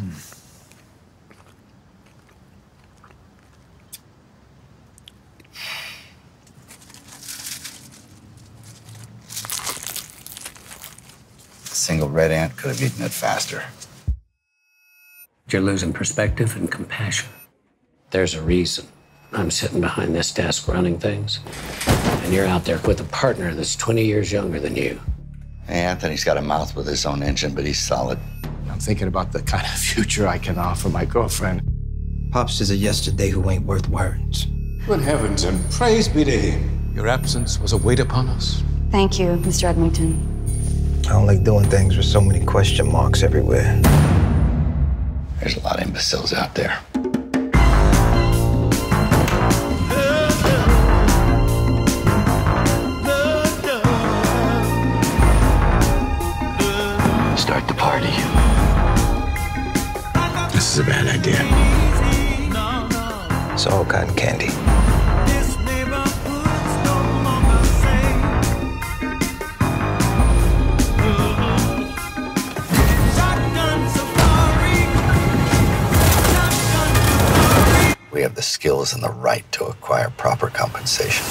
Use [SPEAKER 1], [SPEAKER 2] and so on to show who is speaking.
[SPEAKER 1] A single red ant could have eaten it faster.
[SPEAKER 2] You're losing perspective and compassion. There's a reason I'm sitting behind this desk running things, and you're out there with a partner that's 20 years younger than you.
[SPEAKER 1] Hey, Anthony's got a mouth with his own engine, but he's solid.
[SPEAKER 3] I'm thinking about the kind of future I can offer my girlfriend.
[SPEAKER 4] Pops is a yesterday who ain't worth words.
[SPEAKER 5] Good heavens and praise be to him. Your absence was a weight upon us.
[SPEAKER 6] Thank you, Mr. Edmonton.
[SPEAKER 4] I don't like doing things with so many question marks everywhere.
[SPEAKER 1] There's a lot of imbeciles out there.
[SPEAKER 2] Start the party.
[SPEAKER 3] This is a bad idea.
[SPEAKER 4] It's all cotton candy.
[SPEAKER 1] We have the skills and the right to acquire proper compensation.